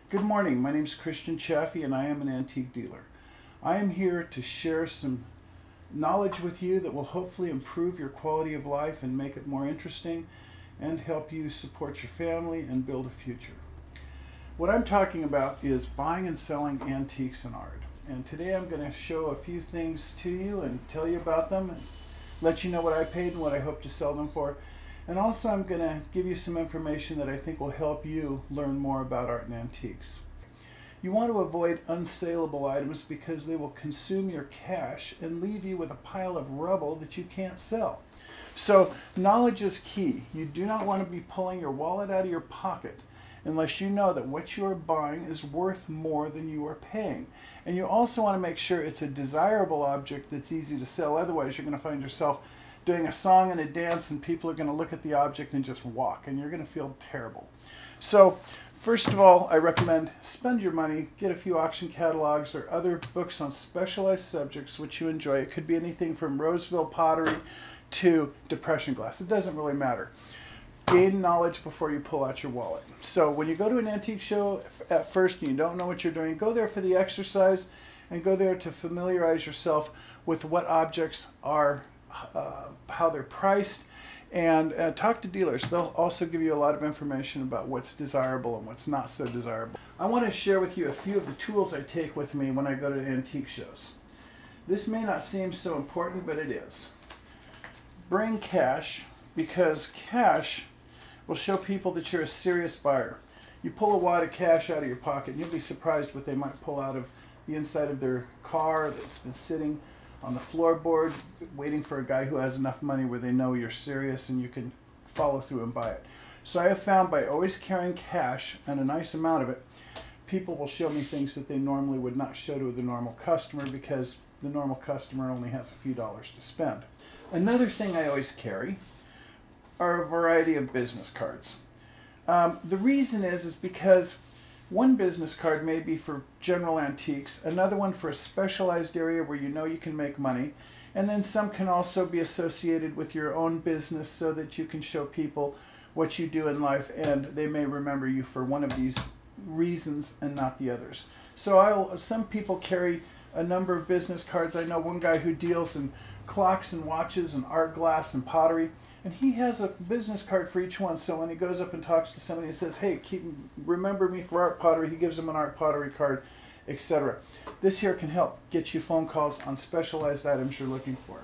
Good morning, my name is Christian Chaffee and I am an antique dealer. I am here to share some knowledge with you that will hopefully improve your quality of life and make it more interesting and help you support your family and build a future. What I'm talking about is buying and selling antiques and art. And today I'm going to show a few things to you and tell you about them and let you know what I paid and what I hope to sell them for. And also I'm going to give you some information that I think will help you learn more about art and antiques. You want to avoid unsaleable items because they will consume your cash and leave you with a pile of rubble that you can't sell. So knowledge is key. You do not want to be pulling your wallet out of your pocket unless you know that what you are buying is worth more than you are paying. And you also want to make sure it's a desirable object that's easy to sell. Otherwise you're going to find yourself doing a song and a dance and people are going to look at the object and just walk and you're going to feel terrible. So first of all, I recommend spend your money, get a few auction catalogs or other books on specialized subjects which you enjoy. It could be anything from Roseville pottery to depression glass. It doesn't really matter. Gain knowledge before you pull out your wallet. So when you go to an antique show at first and you don't know what you're doing, go there for the exercise and go there to familiarize yourself with what objects are, how they're priced, and talk to dealers. They'll also give you a lot of information about what's desirable and what's not so desirable. I want to share with you a few of the tools I take with me when I go to antique shows. This may not seem so important, but it is. Bring cash, because cash will show people that you're a serious buyer. You pull a wad of cash out of your pocket and you'll be surprised what they might pull out of the inside of their car that's been sitting on the floorboard waiting for a guy who has enough money where they know you're serious and you can follow through and buy it. So I have found by always carrying cash and a nice amount of it, people will show me things that they normally would not show to the normal customer because the normal customer only has a few dollars to spend. Another thing I always carry are a variety of business cards. The reason is because one business card may be for general antiques, another one for a specialized area where you know you can make money, and then some can also be associated with your own business so that you can show people what you do in life and they may remember you for one of these reasons and not the others. So some people carry a number of business cards. I know one guy who deals in clocks and watches and art glass and pottery, and he has a business card for each one. So when he goes up and talks to somebody and says, hey, remember me for art pottery, he gives them an art pottery card, etc. This here can help get you phone calls on specialized items you're looking for.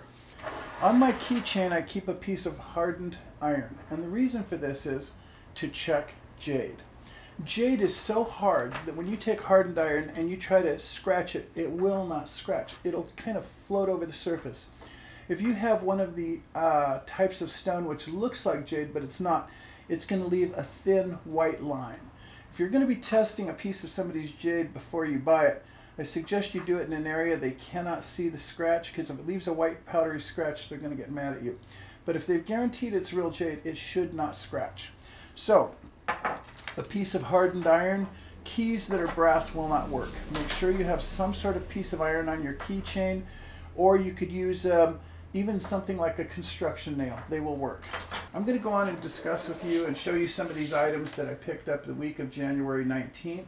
On my keychain I keep a piece of hardened iron, and the reason for this is to check jade. Jade is so hard that when you take hardened iron and you try to scratch it, it will not scratch. It'll kind of float over the surface. If you have one of the types of stone which looks like jade but it's not, it's going to leave a thin white line. If you're going to be testing a piece of somebody's jade before you buy it, I suggest you do it in an area they cannot see the scratch, because if it leaves a white powdery scratch they're going to get mad at you. But if they've guaranteed it's real jade, it should not scratch. So a piece of hardened iron, keys that are brass will not work. Make sure you have some sort of piece of iron on your keychain, or you could use even something like a construction nail. They will work. I'm going to go on and discuss with you and show you some of these items that I picked up the week of January 19th.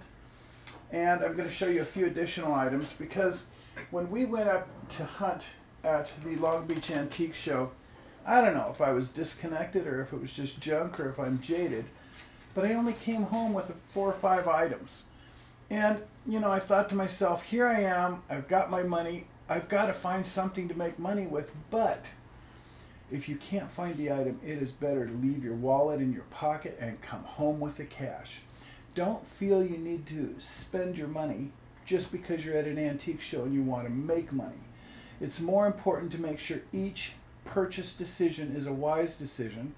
And I'm going to show you a few additional items because when we went up to hunt at the Long Beach Antique Show, I don't know if I was disconnected or if it was just junk or if I'm jaded, but I only came home with 4 or 5 items. And, you know, I thought to myself, here I am, I've got my money, I've got to find something to make money with, but if you can't find the item, it is better to leave your wallet in your pocket and come home with the cash. Don't feel you need to spend your money just because you're at an antique show and you want to make money. It's more important to make sure each purchase decision is a wise decision,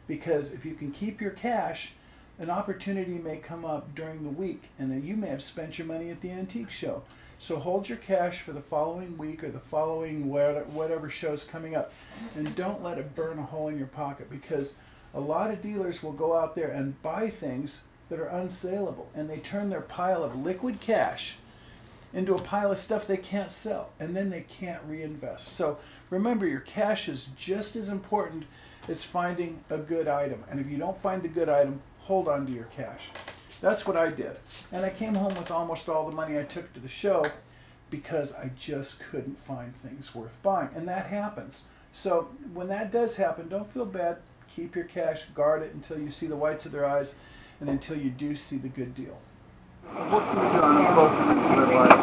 because if you can keep your cash, an opportunity may come up during the week and then you may have spent your money at the antique show. So hold your cash for the following week or the following whatever show's coming up, and don't let it burn a hole in your pocket, because a lot of dealers will go out there and buy things that are unsaleable and they turn their pile of liquid cash into a pile of stuff they can't sell, and then they can't reinvest. So remember, your cash is just as important as finding a good item, and if you don't find the good item, hold on to your cash. That's what I did. And I came home with almost all the money I took to the show because I just couldn't find things worth buying. And that happens. So when that does happen, don't feel bad. Keep your cash, guard it until you see the whites of their eyes and until you do see the good deal. What can you do on a close to their life?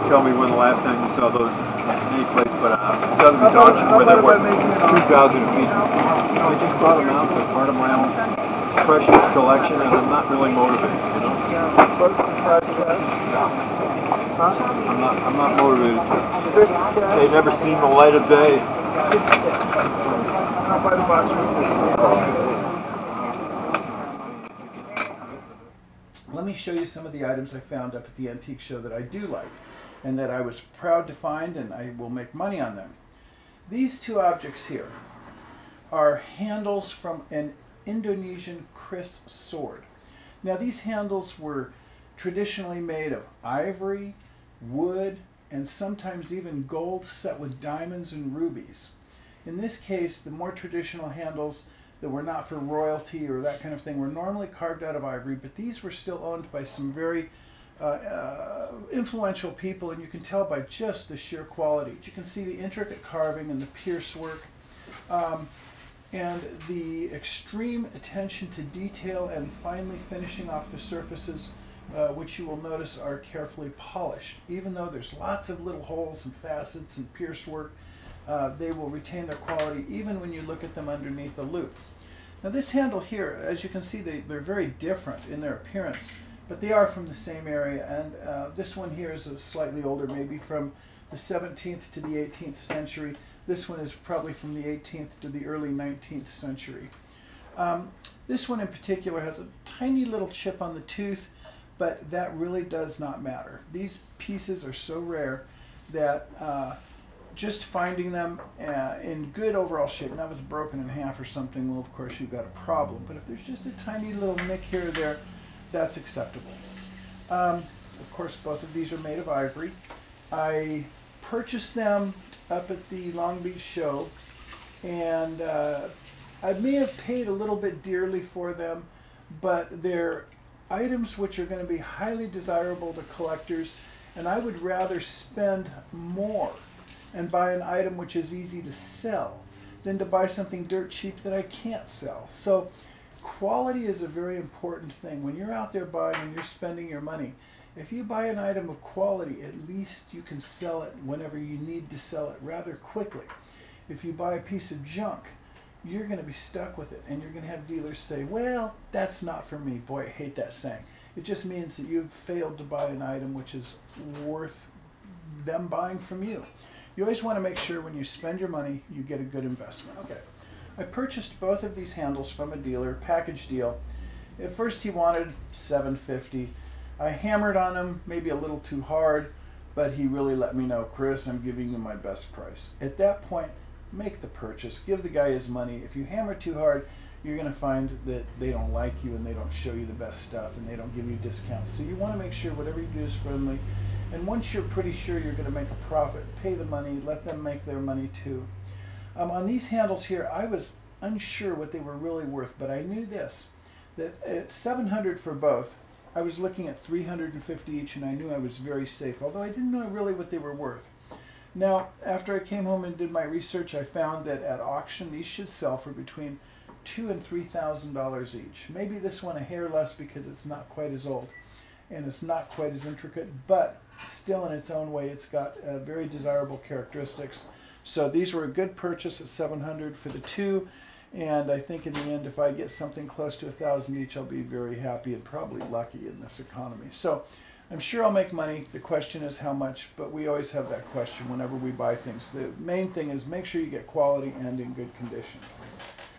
Tell me when the last time you saw those any place but Southern auction where there were 2,000 feet. I just brought them out as part of my own precious collection, and I'm not really motivated, you know. I'm not motivated. They've never seen the light of day. Let me show you some of the items I found up at the antique show that I do like and that I was proud to find, and I will make money on them. These two objects here are handles from an Indonesian kris sword. Now these handles were traditionally made of ivory, wood, and sometimes even gold set with diamonds and rubies. In this case, the more traditional handles that were not for royalty or that kind of thing were normally carved out of ivory, but these were still owned by some very influential people, and you can tell by just the sheer quality. You can see the intricate carving and the pierce work and the extreme attention to detail and finally finishing off the surfaces, which you will notice are carefully polished. Even though there's lots of little holes and facets and pierce work, they will retain their quality even when you look at them underneath a loupe. Now this handle here, as you can see, they're very different in their appearance, but they are from the same area, and this one here is a slightly older, maybe from the 17th to the 18th century. This one is probably from the 18th to the early 19th century. This one in particular has a tiny little chip on the tooth, but that really does not matter. These pieces are so rare that just finding them in good overall shape, and that was broken in half or something, well, of course, you've got a problem. But if there's just a tiny little nick here or there, that's acceptable. Of course, both of these are made of ivory. I purchased them up at the Long Beach show, and I may have paid a little bit dearly for them, but they're items which are going to be highly desirable to collectors, and I would rather spend more and buy an item which is easy to sell than to buy something dirt cheap that I can't sell. So quality is a very important thing. When you're out there buying and you're spending your money, if you buy an item of quality, at least you can sell it whenever you need to sell it rather quickly. If you buy a piece of junk, you're going to be stuck with it, and you're going to have dealers say, well, that's not for me. Boy, I hate that saying. It just means that you've failed to buy an item which is worth them buying from you. You always want to make sure when you spend your money, you get a good investment. Okay. I purchased both of these handles from a dealer, package deal. At first he wanted $7.50. I hammered on him, maybe a little too hard, but he really let me know, Chris, I'm giving you my best price. At that point, make the purchase. Give the guy his money. If you hammer too hard, you're going to find that they don't like you and they don't show you the best stuff and they don't give you discounts. So you want to make sure whatever you do is friendly. And once you're pretty sure you're going to make a profit, pay the money, let them make their money too. On these handles here, I was unsure what they were really worth, but I knew this, that at $700 for both, I was looking at $350 each, and I knew I was very safe, although I didn't know really what they were worth. Now, after I came home and did my research, I found that at auction, these should sell for between $2,000 and $3,000 each. Maybe this one a hair less because it's not quite as old, and it's not quite as intricate, but still in its own way, it's got very desirable characteristics. So these were a good purchase at $700 for the two, and I think in the end, if I get something close to $1,000 each, I'll be very happy and probably lucky in this economy. So I'm sure I'll make money. The question is how much, but we always have that question whenever we buy things. The main thing is make sure you get quality and in good condition.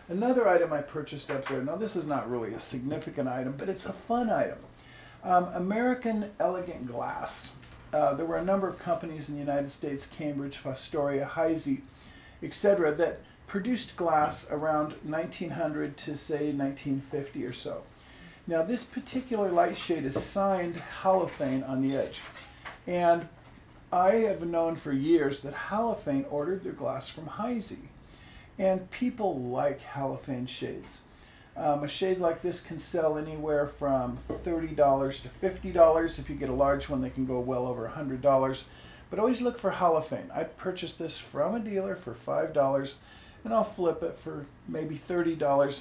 Another item I purchased up there, now this is not really a significant item, but it's a fun item. American Elegant Glass. There were a number of companies in the United States, Cambridge, Fostoria, Heisey, etc., that produced glass around 1900 to say 1950 or so. Now this particular light shade is signed halophane on the edge, and I have known for years that Halophane ordered their glass from Heisey, and people like Halophane shades. A shade like this can sell anywhere from $30 to $50. If you get a large one, they can go well over $100. But always look for Halophane. I purchased this from a dealer for $5, and I'll flip it for maybe $30.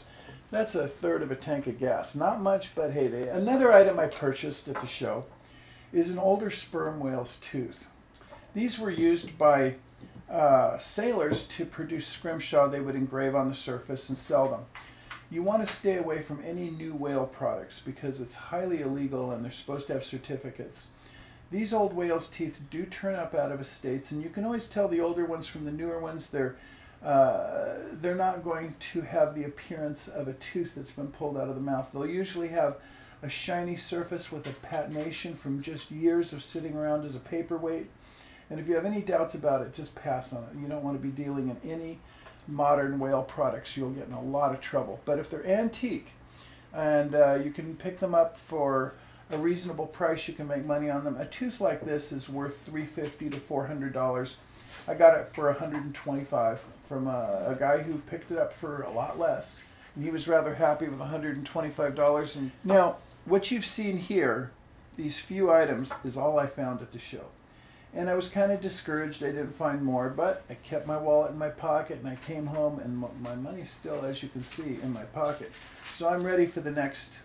That's a third of a tank of gas. Not much, but hey, another item I purchased at the show is an older sperm whale's tooth. These were used by sailors to produce scrimshaw they would engrave on the surface and sell them. You want to stay away from any new whale products because it's highly illegal and they're supposed to have certificates. These old whales' teeth do turn up out of estates, and you can always tell the older ones from the newer ones. They're not going to have the appearance of a tooth that's been pulled out of the mouth. They'll usually have a shiny surface with a patination from just years of sitting around as a paperweight. And if you have any doubts about it, just pass on it. You don't want to be dealing in any modern whale products. You'll get in a lot of trouble. But if they're antique and you can pick them up for a reasonable price, you can make money on them. A tooth like this is worth $350 to $400. I got it for $125 from a guy who picked it up for a lot less. And he was rather happy with $125. And now, what you've seen here, these few items, is all I found at the show. And I was kind of discouraged. I didn't find more, but I kept my wallet in my pocket, and I came home, and my money's still, as you can see, in my pocket. So I'm ready for the next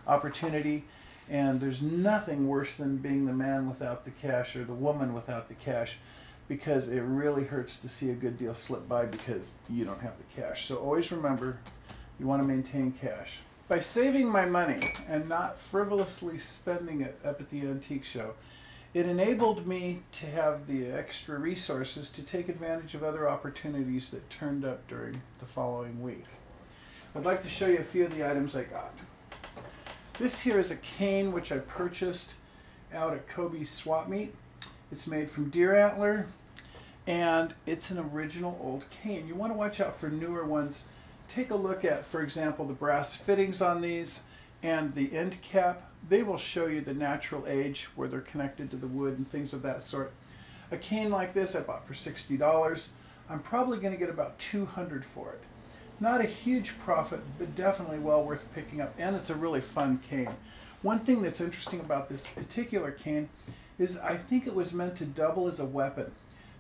opportunity, and there's nothing worse than being the man without the cash or the woman without the cash, because it really hurts to see a good deal slip by because you don't have the cash. So always remember, you want to maintain cash. By saving my money and not frivolously spending it up at the antique show, it enabled me to have the extra resources to take advantage of other opportunities that turned up during the following week. I'd like to show you a few of the items I got. This here is a cane which I purchased out at Kobe's Swap Meet. It's made from deer antler, and it's an original old cane. You want to watch out for newer ones. Take a look at, for example, the brass fittings on these and the end cap. They will show you the natural age where they're connected to the wood and things of that sort. A cane like this I bought for $60. I'm probably going to get about $200 for it. Not a huge profit, but definitely well worth picking up, and it's a really fun cane. One thing that's interesting about this particular cane is I think it was meant to double as a weapon.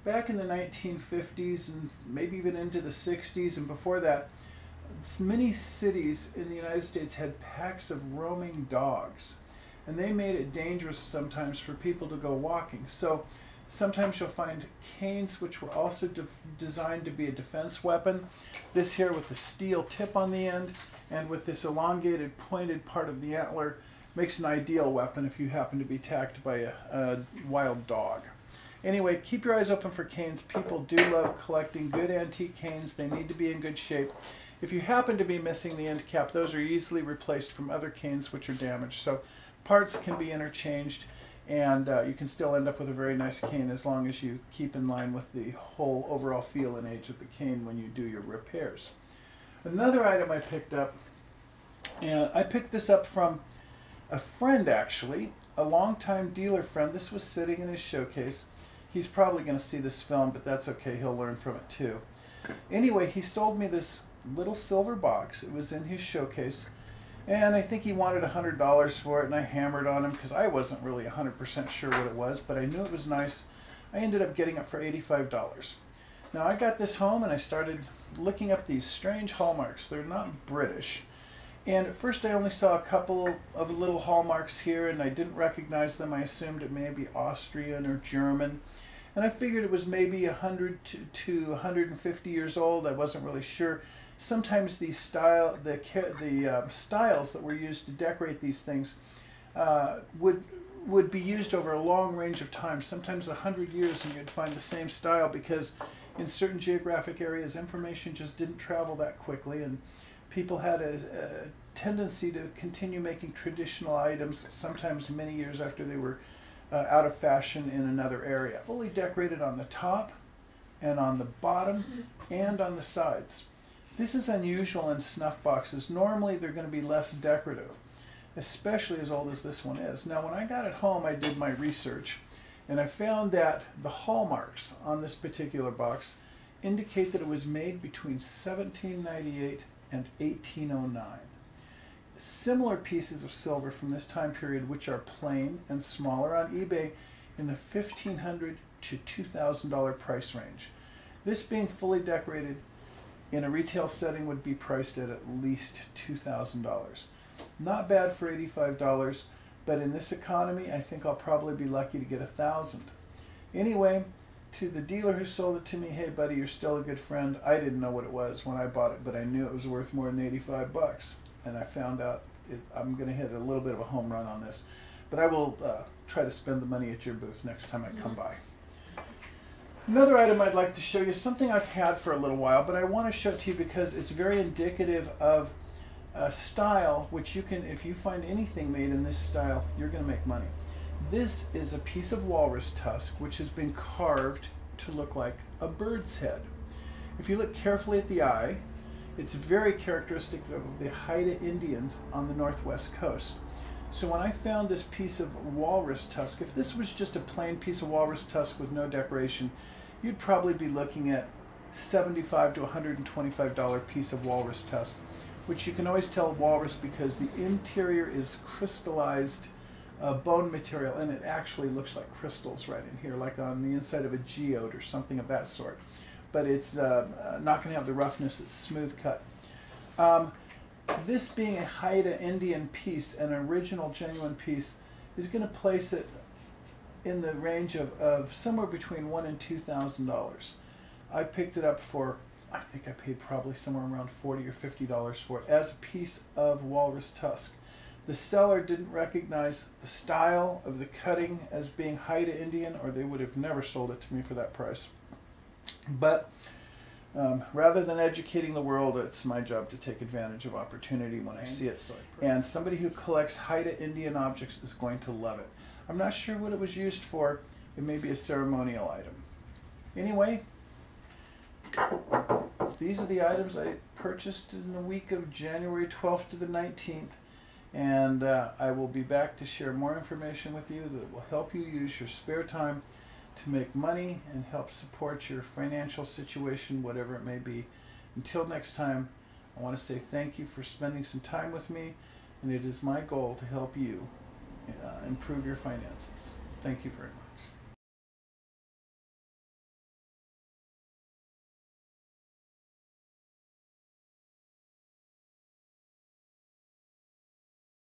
Back in the 1950s and maybe even into the 60s and before that, many cities in the United States had packs of roaming dogs, and they made it dangerous sometimes for people to go walking. So sometimes you'll find canes which were also designed to be a defense weapon. This here with the steel tip on the end and with this elongated pointed part of the antler makes an ideal weapon if you happen to be attacked by a wild dog. Anyway, keep your eyes open for canes. People do love collecting good antique canes. They need to be in good shape. If you happen to be missing the end cap, those are easily replaced from other canes which are damaged. So parts can be interchanged, and you can still end up with a very nice cane as long as you keep in line with the whole overall feel and age of the cane when you do your repairs. Another item I picked up, and I picked this up from a friend actually, a longtime dealer friend. This was sitting in his showcase. He's probably going to see this film, but that's okay, he'll learn from it too. Anyway, he sold me this little silver box. It was in his showcase, and I think he wanted $100 for it, and I hammered on him because I wasn't really 100% sure what it was, but I knew it was nice. I ended up getting it for $85. Now I got this home and I started looking up these strange hallmarks. They're not British, and at first I only saw a couple of little hallmarks here and I didn't recognize them. I assumed it may be Austrian or German, and I figured it was maybe 100 to 150 years old. I wasn't really sure. Sometimes these styles that were used to decorate these things would be used over a long range of time, sometimes 100 years, and you'd find the same style because in certain geographic areas information just didn't travel that quickly, and people had a tendency to continue making traditional items sometimes many years after they were out of fashion in another area. Fully decorated on the top and on the bottom and on the sides. This is unusual in snuff boxes. Normally they're going to be less decorative, especially as old as this one is. Now when I got it home I did my research, And I found that the hallmarks on this particular box indicate that it was made between 1798 and 1809. Similar pieces of silver from this time period, which are plain and smaller, on eBay in the $1,500 to $2,000 price range. This being fully decorated in a retail setting would be priced at least $2,000. Not bad for $85, but in this economy, I think I'll probably be lucky to get $1,000. Anyway, to the dealer who sold it to me, hey buddy, you're still a good friend. I didn't know what it was when I bought it, but I knew it was worth more than 85 bucks. And I found out I'm going to hit a little bit of a home run on this. But I will try to spend the money at your booth next time I come by. Another item I'd like to show you is something I've had for a little while, but I want to show it to you because it's very indicative of a style which you can, if you find anything made in this style, you're going to make money. This is a piece of walrus tusk which has been carved to look like a bird's head. If you look carefully at the eye, it's very characteristic of the Haida Indians on the northwest coast. So when I found this piece of walrus tusk, if this was just a plain piece of walrus tusk with no decoration, you'd probably be looking at $75 to $125 piece of walrus tusk, which you can always tell walrus because the interior is crystallized bone material, and it actually looks like crystals right in here, like on the inside of a geode or something of that sort. But it's not going to have the roughness, it's smooth cut. This being a Haida Indian piece, an original genuine piece, is going to place it in the range of somewhere between $1,000 and $2,000. I picked it up for, I think I paid probably somewhere around $40 or $50 for it as a piece of walrus tusk. The seller didn't recognize the style of the cutting as being Haida Indian, or they would have never sold it to me for that price. But rather than educating the world, it's my job to take advantage of opportunity when I see it. And somebody who collects Haida Indian objects is going to love it. I'm not sure what it was used for. It may be a ceremonial item. Anyway, these are the items I purchased in the week of January 12th to the 19th. And I will be back to share more information with you that will help you use your spare time to make money and help support your financial situation, whatever it may be. Until next time, I want to say thank you for spending some time with me, and it is my goal to help you improve your finances. Thank you very much.